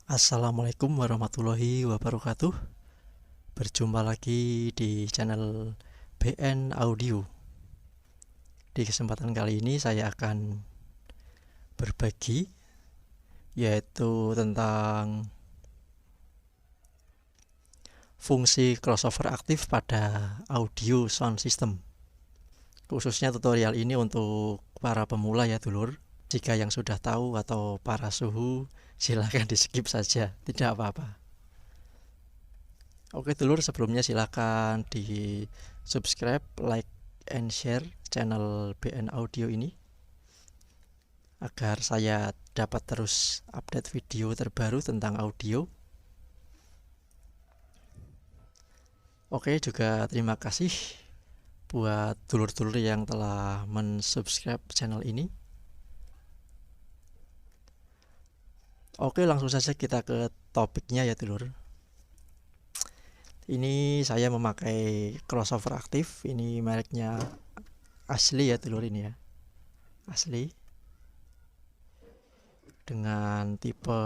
Assalamualaikum warahmatullahi wabarakatuh. Berjumpa lagi di channel BN Audio. Di kesempatan kali ini saya akan berbagi yaitu tentang fungsi crossover aktif pada audio sound system. Khususnya tutorial ini untuk para pemula ya dulur. Jika yang sudah tahu atau para suhu silahkan di skip saja, tidak apa-apa. Oke dulur, sebelumnya silahkan di subscribe, like, and share channel BN Audio ini agar saya dapat terus update video terbaru tentang audio. Oke, juga terima kasih buat dulur-dulur yang telah mensubscribe channel ini. Oke, langsung saja kita ke topiknya ya dulur. Ini saya memakai crossover aktif. Ini mereknya asli ya dulur, ini ya asli, dengan tipe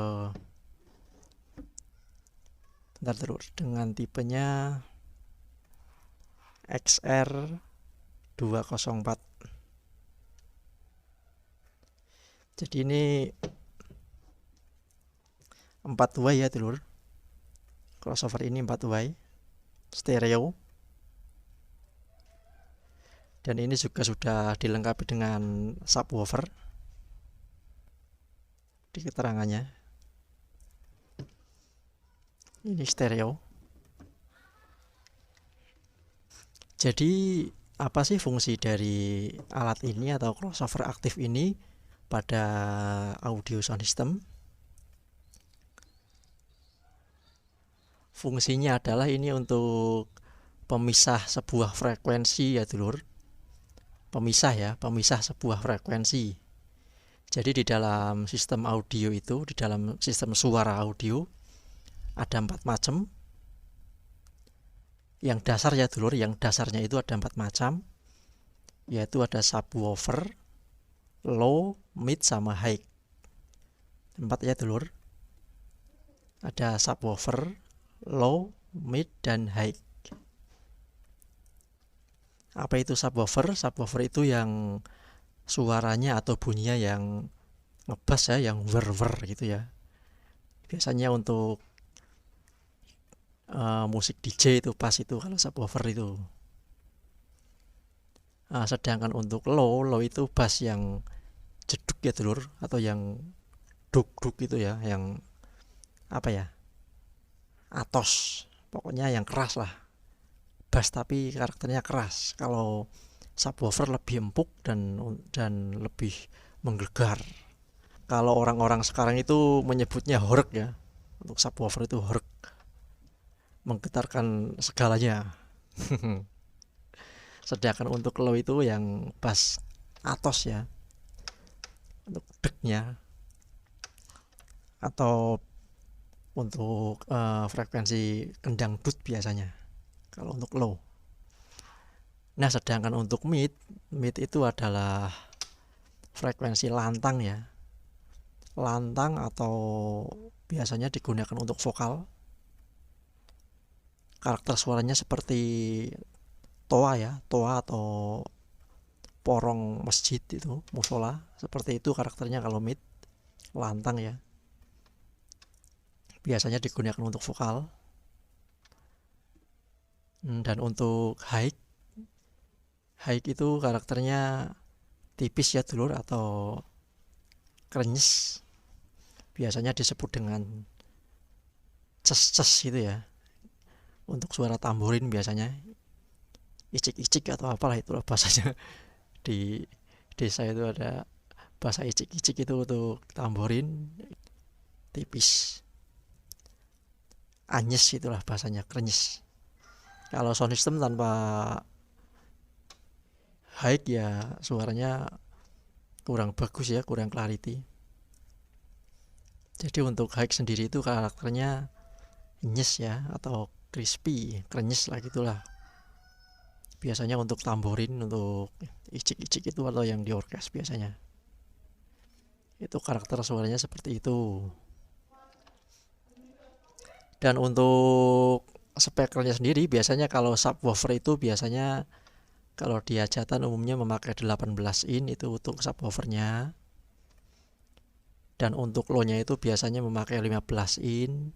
dengan tipenya XR204. Jadi ini 4 way ya dulur. Crossover ini 4 way stereo, dan ini juga sudah dilengkapi dengan subwoofer di keterangannya. Ini stereo. Jadi apa sih fungsi dari alat ini atau crossover aktif ini pada audio sound system? Fungsinya adalah ini untuk pemisah sebuah frekuensi ya dulur. Pemisah sebuah frekuensi. Jadi di dalam sistem audio itu, di dalam sistem suara audio ada 4 macam. Yang dasar ya dulur, yang dasarnya itu ada 4 macam, yaitu ada subwoofer, low, mid, sama high. 4 ya dulur. Ada subwoofer, low, mid, dan high. Apa itu subwoofer? Subwoofer itu yang suaranya atau bunyinya yang ngebass ya, yang ver-ver gitu ya. Biasanya untuk musik DJ itu pas itu kalau subwoofer itu. Sedangkan untuk low itu bass yang jeduk ya dulur, atau yang duk-duk itu ya, yang apa ya, atos, pokoknya yang keras lah, bass tapi karakternya keras. Kalau subwoofer lebih empuk dan lebih menggelegar. Kalau orang-orang sekarang itu menyebutnya horeg ya, untuk subwoofer itu horeg, menggetarkan segalanya. Sedangkan untuk low itu yang bass atos ya, untuk deknya, atau untuk frekuensi kendang dut biasanya kalau untuk low. Nah, sedangkan untuk mid itu adalah frekuensi lantang ya. Lantang atau biasanya digunakan untuk vokal. Karakter suaranya seperti toa ya, toa atau porong masjid itu, musola. Seperti itu karakternya kalau mid, lantang ya. Biasanya digunakan untuk vokal. Dan untuk high itu karakternya tipis ya dulur, atau krenyes. Biasanya disebut dengan ces-ces gitu ya. Untuk suara tamborin biasanya icik-icik atau apalah itulah bahasanya. Di desa itu ada bahasa icik-icik itu untuk tamborin, tipis, anyes itulah bahasanya, krenyes. Kalau sound system tanpa high ya suaranya kurang bagus ya, kurang clarity. Jadi untuk high sendiri itu karakternya nyes ya, atau crispy, krenyes lah gitulah. Biasanya untuk tamborin, untuk icik-icik itu, atau yang di orkes biasanya. Itu karakter suaranya seperti itu. Dan untuk spekernya sendiri biasanya kalau subwoofer itu biasanya kalau di hajatan umumnya memakai 18 in itu untuk subwoofernya. Dan untuk low-nya itu biasanya memakai 15 in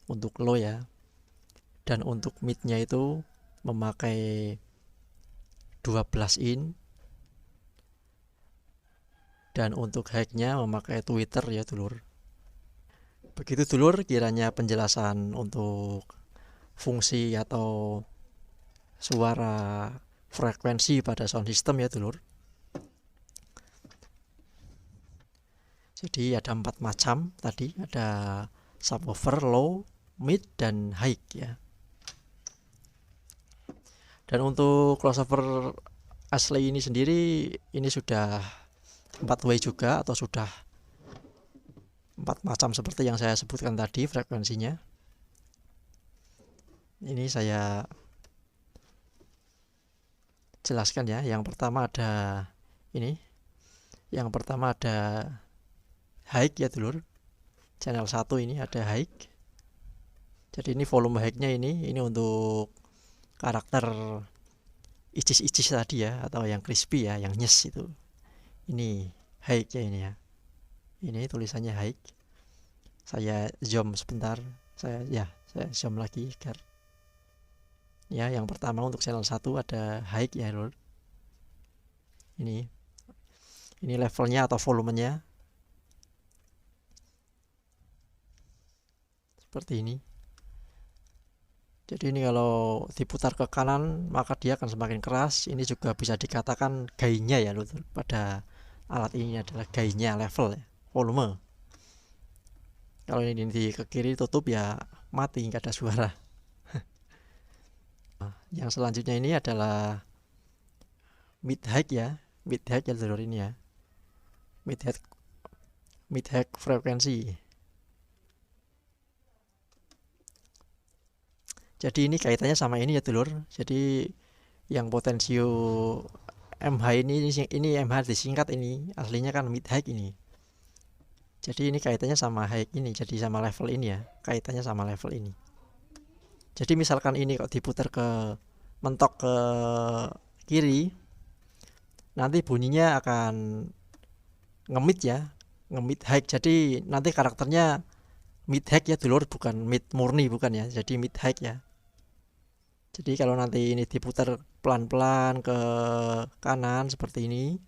untuk low ya. Dan untuk mid-nya itu memakai 12 in. Dan untuk high-nya memakai tweeter ya dulur. Begitu dulur kiranya penjelasan untuk fungsi atau suara frekuensi pada sound system ya dulur. Jadi ada 4 macam tadi, ada subwoofer, low, mid, dan high ya. Dan untuk crossover asli ini sendiri ini sudah 4 way juga atau sudah 4 macam seperti yang saya sebutkan tadi frekuensinya. Ini saya jelaskan ya. Yang pertama ada ini. Yang pertama ada high ya dulur. Channel 1 ini ada high. Jadi ini volume high-nya ini untuk karakter icis-icis tadi ya, atau yang crispy ya, yang nyes itu. Ini high ya ini ya. Ini tulisannya high. Saya zoom sebentar. Saya zoom lagi agar ya, yang pertama untuk channel 1 ada high ya lur. Ini levelnya atau volumenya seperti ini. Jadi ini kalau diputar ke kanan maka dia akan semakin keras. Ini juga bisa dikatakan gainnya ya lur. Pada alat ini adalah gainnya, level ya, volume. Kalau ini di ke kiri tutup ya mati, nggak ada suara. Yang selanjutnya ini adalah mid high ya, mid high ya dulur ini ya, mid high frekuensi. Jadi ini kaitannya sama ini ya dulur. Jadi yang potensio MH ini MH disingkat, ini aslinya kan mid high ini. Jadi ini kaitannya sama high ini, jadi sama level ini ya, kaitannya sama level ini. Jadi misalkan ini kok diputar ke mentok ke kiri, nanti bunyinya akan ngemit ya, ngemit high. Jadi nanti karakternya mid high ya dulur, bukan mid murni, bukan ya, jadi mid high ya. Jadi kalau nanti ini diputar pelan-pelan ke kanan seperti ini,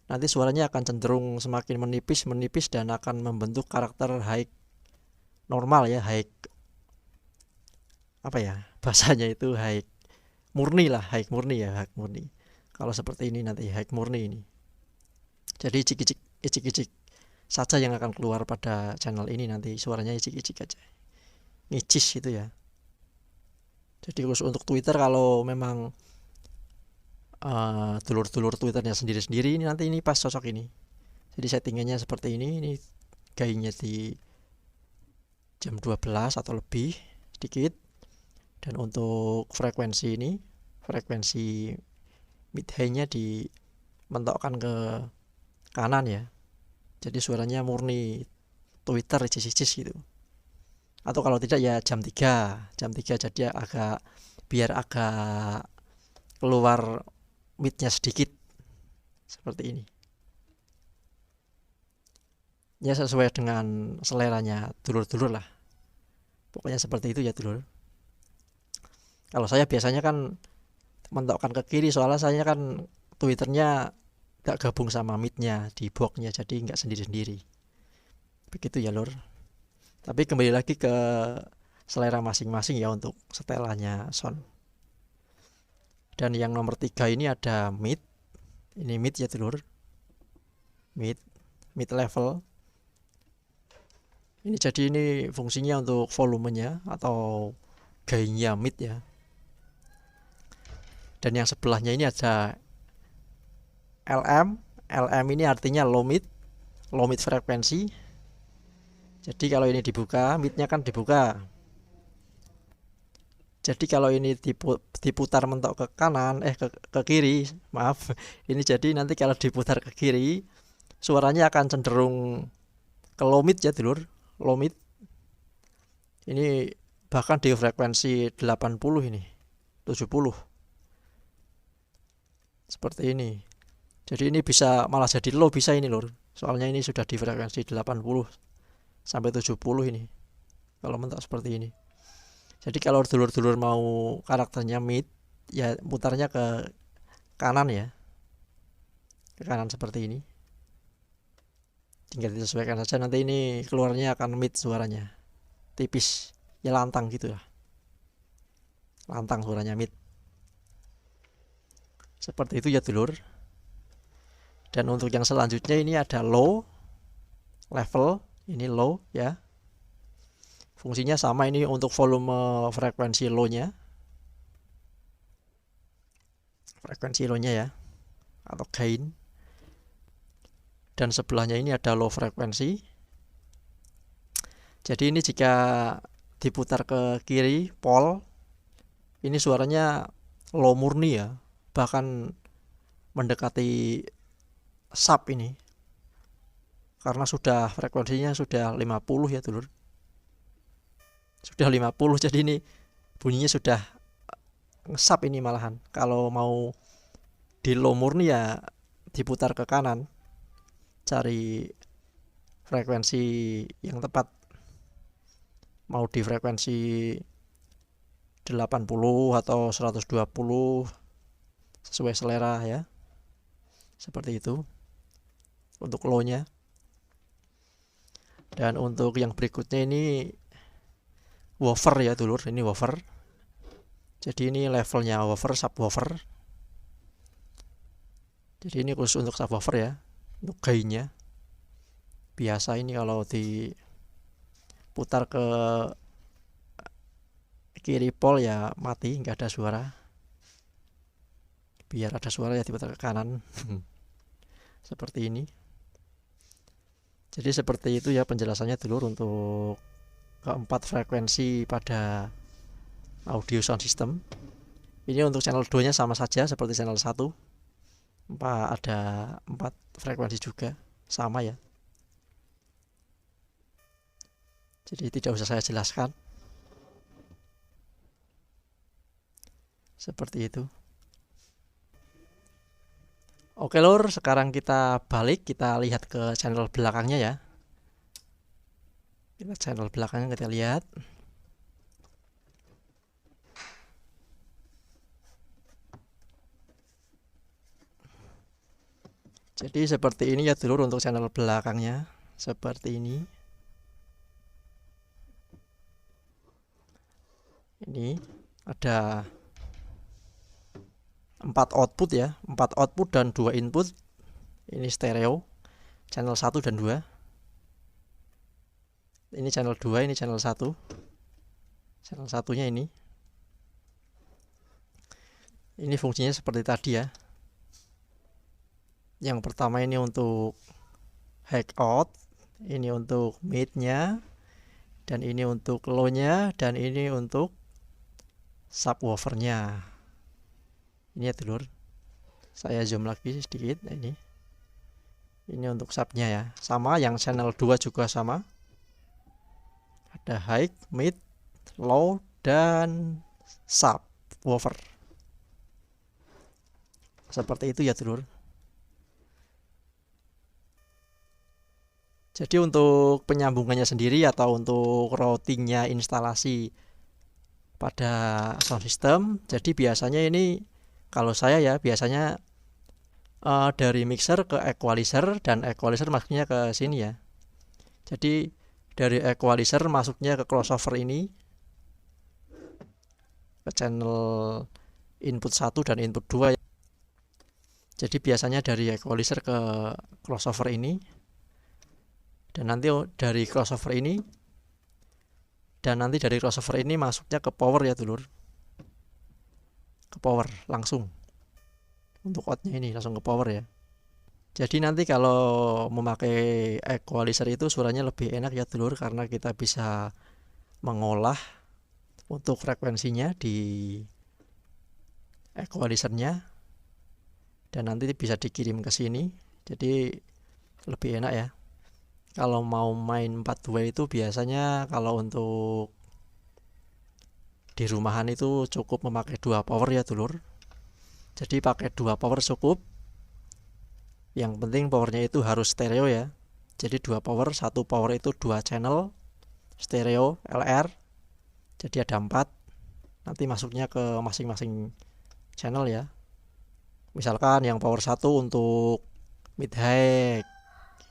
nanti suaranya akan cenderung semakin menipis dan akan membentuk karakter high normal ya, high apa ya bahasanya itu, high murni lah, high murni ya, high murni. Kalau seperti ini nanti high murni ini. Jadi icik-icik saja yang akan keluar pada channel ini, nanti suaranya icik-icik aja, ngicis itu ya. Jadi khusus untuk Twitter, kalau memang dulur-dulur Twitternya sendiri-sendiri, ini nanti ini pas cocok ini. Jadi settingannya seperti ini gainnya di jam 12 atau lebih sedikit. Dan untuk frekuensi ini, frekuensi mid high-nya dimentokkan ke kanan ya. Jadi suaranya murni Twitter icis-icis gitu. Atau kalau tidak ya jam 3 jadi biar agak keluar midnya sedikit seperti ini. Ya sesuai dengan seleranya dulur-dulur lah. Pokoknya seperti itu ya dulur. Kalau saya biasanya kan mentokkan ke kiri, soalnya saya kan Twitternya gak gabung sama midnya di boxnya, jadi nggak sendiri-sendiri. Begitu ya lur. Tapi kembali lagi ke selera masing-masing ya untuk setelannya sound. Dan yang nomor 3 ini ada mid. Ini mid ya dulur. Mid level. Ini jadi ini fungsinya untuk volumenya atau gainnya mid ya. Dan yang sebelahnya ini ada LM. LM ini artinya low mid frekuensi. Jadi kalau ini dibuka, midnya kan dibuka. Jadi kalau ini diputar mentok ke kanan, ke kiri, maaf. Ini jadi nanti kalau diputar ke kiri, suaranya akan cenderung ke low mid ya dulur, low mid. Ini bahkan di frekuensi 80 ini, 70 seperti ini. Jadi ini bisa malah jadi low, bisa ini lur. Soalnya ini sudah di frekuensi 80 sampai 70 ini. Kalau mentok seperti ini. Jadi kalau dulur-dulur mau karakternya mid, ya putarnya ke kanan ya. Ke kanan seperti ini. Tinggal disesuaikan saja, nanti ini keluarnya akan mid suaranya. Tipis, ya lantang gitu ya. Lantang suaranya mid. Seperti itu ya dulur. Dan untuk yang selanjutnya ini ada low level, ini low ya. Fungsinya sama, ini untuk volume frekuensi low-nya. Frekuensi low-nya ya, atau gain. Dan sebelahnya ini ada low frekuensi. Jadi ini jika diputar ke kiri pol, ini suaranya low murni ya, bahkan mendekati sub ini, karena sudah frekuensinya sudah 50 ya dulur. Sudah 50, jadi ini bunyinya sudah ngesap ini malahan. Kalau mau di low murni ya diputar ke kanan, cari frekuensi yang tepat. Mau di frekuensi 80 atau 120 sesuai selera ya. Seperti itu untuk low-nya. Dan untuk yang berikutnya ini woofer ya dulur, ini woofer. Jadi ini levelnya woofer, subwoofer. Jadi ini khusus untuk subwoofer ya, untuk gainnya. Biasa ini kalau diputar ke kiri pol ya mati, nggak ada suara. Biar ada suara ya diputar ke kanan. Seperti ini. Jadi seperti itu ya penjelasannya dulur untuk keempat frekuensi pada audio sound system. Ini untuk channel 2 nya sama saja seperti channel 1. Ada 4 frekuensi juga, sama ya. Jadi tidak usah saya jelaskan. Seperti itu. Oke lur, sekarang kita balik, kita lihat ke channel belakangnya ya. Kita channel belakangnya kita lihat. Jadi seperti ini ya dulur untuk channel belakangnya. Seperti ini. Ini ada 4 output ya, 4 output dan 2 input. Ini stereo, channel 1 dan 2. Ini channel 2, ini channel 1. Channel satunya ini. Ini fungsinya seperti tadi ya. Yang pertama ini untuk high out, ini untuk mid-nya, dan ini untuk low-nya, dan ini untuk subwoofer-nya. Ini ya dulur, saya zoom lagi sedikit. Ini untuk subnya ya, sama. Yang channel 2 juga sama, ada high, mid, low, dan subwoofer. Seperti itu ya dulur. Jadi untuk penyambungannya sendiri atau untuk routingnya instalasi pada sound system, jadi biasanya ini kalau saya ya biasanya dari mixer ke equalizer, dan equalizer masuknya ke sini ya. Jadi dari equalizer masuknya ke crossover ini, ke channel input 1 dan input 2. Jadi biasanya dari equalizer ke crossover ini, dan nanti dari crossover ini, dan nanti dari crossover ini masuknya ke power ya dulur. Ke power langsung. Untuk outnya ini langsung ke power ya. Jadi nanti kalau memakai equalizer itu suaranya lebih enak ya dulur, karena kita bisa mengolah untuk frekuensinya di equalizernya, dan nanti bisa dikirim ke sini. Jadi lebih enak ya. Kalau mau main 4 way itu biasanya kalau untuk di rumahan itu cukup memakai 2 power ya dulur. Jadi pakai 2 power cukup. Yang penting powernya itu harus stereo ya. Jadi 2 power, 1 power itu 2 channel stereo LR. Jadi ada 4. Nanti masuknya ke masing-masing channel ya. Misalkan yang power 1 untuk mid high.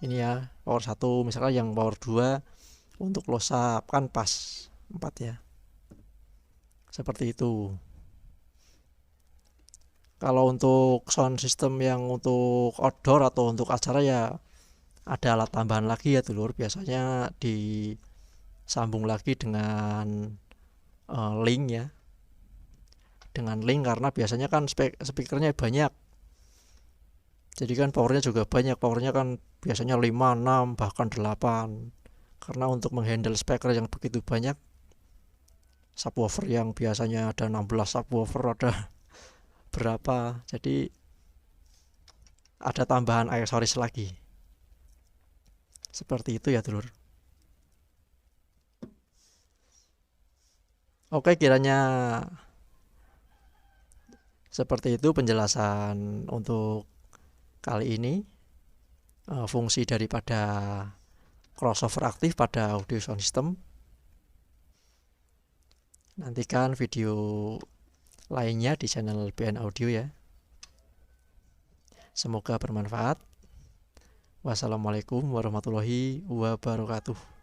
Ini ya, power 1. Misalkan yang power 2 untuk close up, kan pas 4 ya. Seperti itu. Kalau untuk sound system yang untuk outdoor atau untuk acara ya ada alat tambahan lagi ya dulur. Biasanya disambung lagi dengan link ya. Dengan link karena biasanya kan speakernya banyak. Jadi kan powernya juga banyak. Powernya kan biasanya 5, 6, bahkan 8. Karena untuk menghandle speaker yang begitu banyak, subwoofer yang biasanya ada 16 subwoofer ada berapa, jadi ada tambahan aksesoris lagi. Seperti itu ya dulur. Oke, kiranya seperti itu penjelasan untuk kali ini. Fungsi daripada crossover aktif pada audio sound system. Nantikan video lainnya di channel BN Audio ya. Semoga bermanfaat. Wassalamualaikum warahmatullahi wabarakatuh.